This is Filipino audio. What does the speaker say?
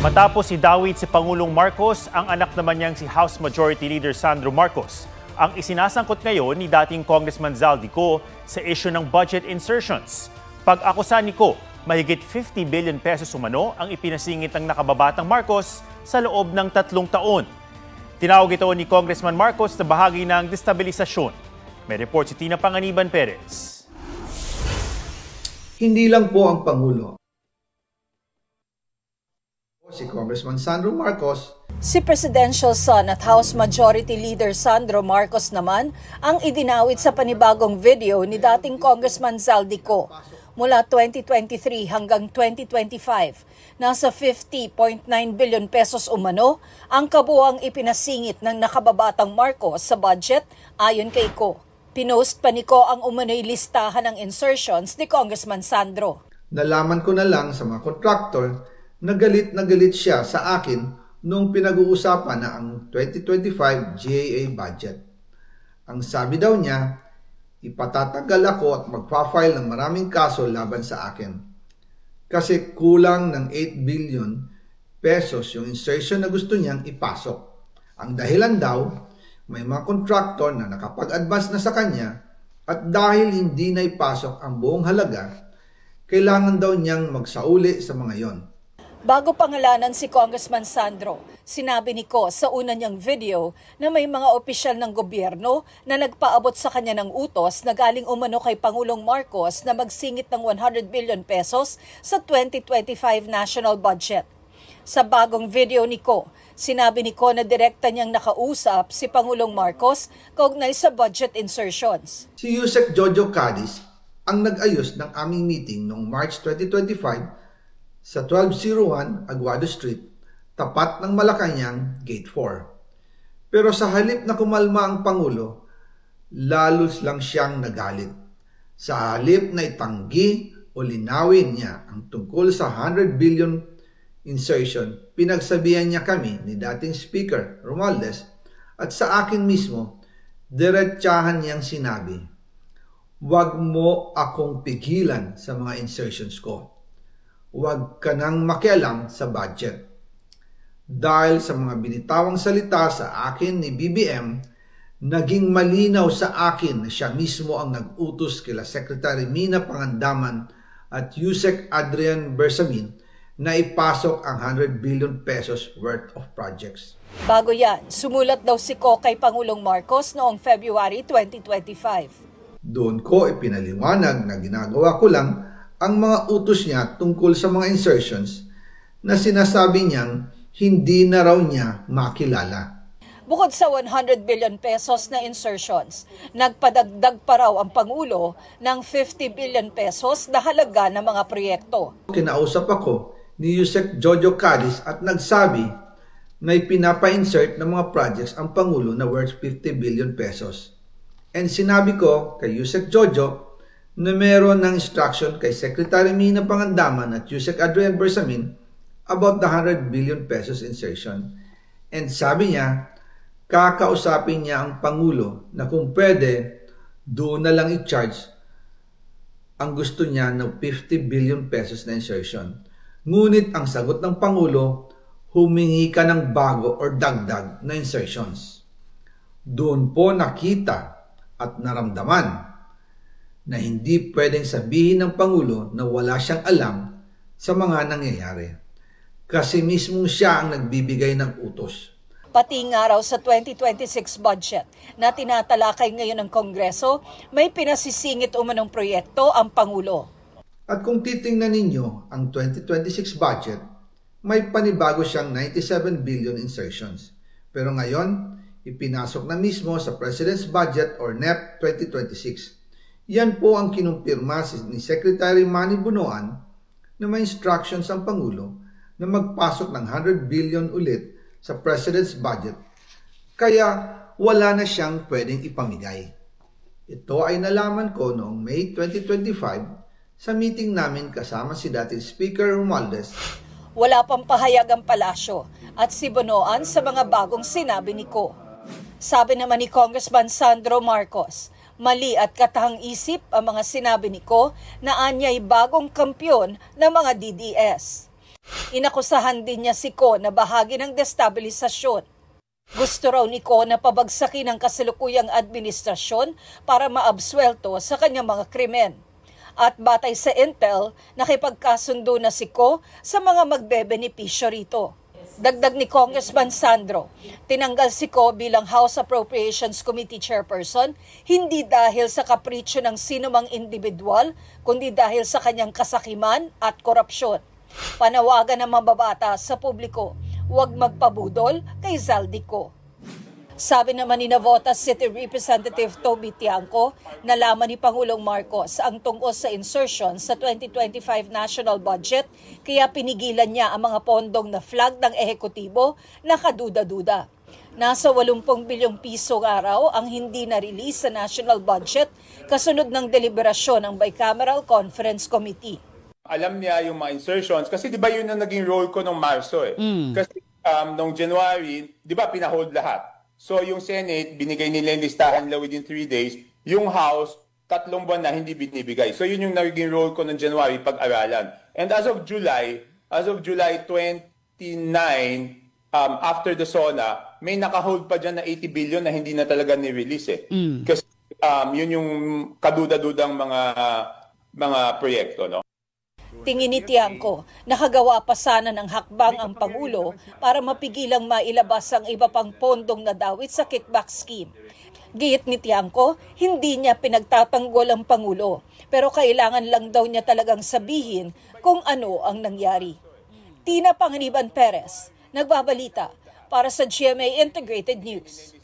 Matapos idawit si Pangulong Marcos, ang anak naman niyang si House Majority Leader Sandro Marcos ang isinasangkot ngayon ni dating Congressman Zaldico sa issue ng budget insertions. Pag-akusa ni Ko, mahigit 50 billion pesos umano ang ipinasingit ng nakababatang Marcos sa loob ng 3 taon. Tinawag ito ni Congressman Marcos na bahagi ng destabilisasyon. May report si Tina Panganiban Perez. Hindi lang po ang Pangulo. Si Congressman Sandro Marcos. Si Presidential son at House Majority Leader Sandro Marcos naman ang idinawit sa panibagong video ni dating Congressman Zaldico. Mula 2023 hanggang 2025, nasa 50.9 billion pesos umano ang kabuuang ipinasingit ng nakababatang Marcos sa budget ayon kay Ko. Pinost pa ni Ko ang umano'y listahan ng insertions ni Congressman Sandro. Nalaman ko na lang sa mga contractor na galit siya sa akin nung pinag-uusapan na ang 2025 GAA budget. Ang sabi daw niya, ipatatagal ako at magpa-file ng maraming kaso laban sa akin. Kasi kulang ng 8 billion pesos yung insertion na gusto niyang ipasok. Ang dahilan daw, may mga contractor na nakapag-advance na sa kanya at dahil hindi na ipasok ang buong halaga, kailangan daw niyang magsauli sa mga yon. Bago pangalanan si Congressman Sandro, sinabi ni Ko sa una niyang video na may mga opisyal ng gobyerno na nagpaabot sa kanya ng utos na galing umano kay Pangulong Marcos na magsingit ng 100 billion pesos sa 2025 national budget. Sa bagong video ni Ko, sinabi ni Ko na direkta niyang nakausap si Pangulong Marcos kaugnay sa budget insertions. Si Yusek Jojo Cadiz ang nag-ayos ng aming meeting noong March 2025 sa 1201 Aguado Street, tapat ng Malacanang, Gate 4. Pero sa halip na kumalma ang Pangulo, lalos lang siyang nagalit. Sa halip na itanggi o linawin niya ang tungkol sa 100 billion insertion, pinagsabihan niya kami ni dating Speaker Romualdez at sa akin mismo, diretsahan niyang sinabi, "Huwag mo akong pigilan sa mga insertions ko. Huwag ka nang makialam sa budget." Dahil sa mga binitawang salita sa akin ni BBM, naging malinaw sa akin na siya mismo ang nag-utos kila Secretary Mina Pangandaman at Yusek Adrian Bersamin na ipasok ang 100 billion pesos worth of projects. Bago yan, sumulat daw si Ko kay Pangulong Marcos noong February 2025. Doon ko ipinaliwanag na ginagawa ko lang ang mga utos niya tungkol sa mga insertions na sinasabi niyang hindi na raw niya makilala. Bukod sa 100 billion pesos na insertions, nagpadagdag pa raw ang Pangulo ng 50 billion pesos na halaga ng mga proyekto. Kinausap ako ni Yusek Jojo Cadiz at nagsabi na ipinapa-insert ng mga projects ang Pangulo na worth 50 billion pesos. And sinabi ko kay Yusek Jojo na meron ng instruction kay Secretary Mina Pangandaman at Yusek Adrian Bersamin about the 100 billion pesos insertion. And sabi niya, kakausapin niya ang Pangulo na kung pwede, doon na lang i-charge ang gusto niya ng 50 billion pesos na insertion. Ngunit ang sagot ng Pangulo, humingi ka ng bago or dagdag na insertions. Doon po nakita at naramdaman na hindi pwedeng sabihin ng Pangulo na wala siyang alam sa mga nangyayari. Kasi mismong siya ang nagbibigay ng utos. Pati nga raw sa 2026 budget na tinatalakay ngayon ng Kongreso, may pinasisingit umanong proyekto ang Pangulo. At kung titingnan ninyo ang 2026 budget, may panibago siyang 97 billion insertions. Pero ngayon, ipinasok na mismo sa President's Budget or NEP 2026. Yan po ang kinumpirma ni Secretary Manny Bunoan na may instructions ang Pangulo na magpasok ng 100 billion ulit sa President's Budget. Kaya wala na siyang pwedeng ipamigay. Ito ay nalaman ko noong May 2025 sa meeting namin kasama si dating Speaker Romualdez. Wala pang pahayag ang palasyo at si Bunoan sa mga bagong sinabi ni Ko. Sabi naman ni Congressman Sandro Marcos, mali at katahang-isip ang mga sinabi ni Ko na anya'y bagong kampyon ng mga DDS. Inakusahan din niya si Ko na bahagi ng destabilisasyon. Gusto raw ni Ko na pabagsakin ang kasalukuyang administrasyon para maabswelto sa kanyang mga krimen. At batay sa intel, nakipagkasundo na si Ko sa mga magbebenepisyo rito. Dagdag ni Congressman Sandro, tinanggal si Ko bilang House Appropriations Committee Chairperson hindi dahil sa kapritsyo ng sinumang individual, kundi dahil sa kanyang kasakiman at korupsyon. Panawagan ng mambabata sa publiko, huwag magpabudol kay Zaldico. Sabi naman ni Navotas City Representative Toby Tiangco, nalaman ni Pangulong Marcos ang tungkol sa insertion sa 2025 national budget kaya pinigilan niya ang mga pondong na flag ng ehekutibo na kaduda-duda. Nasa 80 bilyong piso araw ang hindi na-release sa national budget kasunod ng deliberasyon ng Bicameral Conference Committee. Alam niya yung mga insertions kasi di ba yun ang naging role ko nung Marso eh. Kasi nung January, di ba pinahold lahat. So yung Senate, binigay nila yung listahan nila within 3 days. Yung House, 3 buwan na hindi binibigay. So yun yung naging role ko ng January pag-aralan. And as of July 29, after the SONA, may nakahold pa dyan na 80 billion na hindi na talaga ni-release eh. Kasi yun yung kaduda-dudang mga proyekto, no? Tingin ni Tiangco, nakagawa pa sana ng hakbang ang Pangulo para mapigilang mailabas ang iba pang pondong nadawit sa kickback scheme. Giyit ni Tiangco, hindi niya pinagtatanggol ang Pangulo, pero kailangan lang daw niya talagang sabihin kung ano ang nangyari. Tina Panganiban Perez, nagbabalita para sa GMA Integrated News.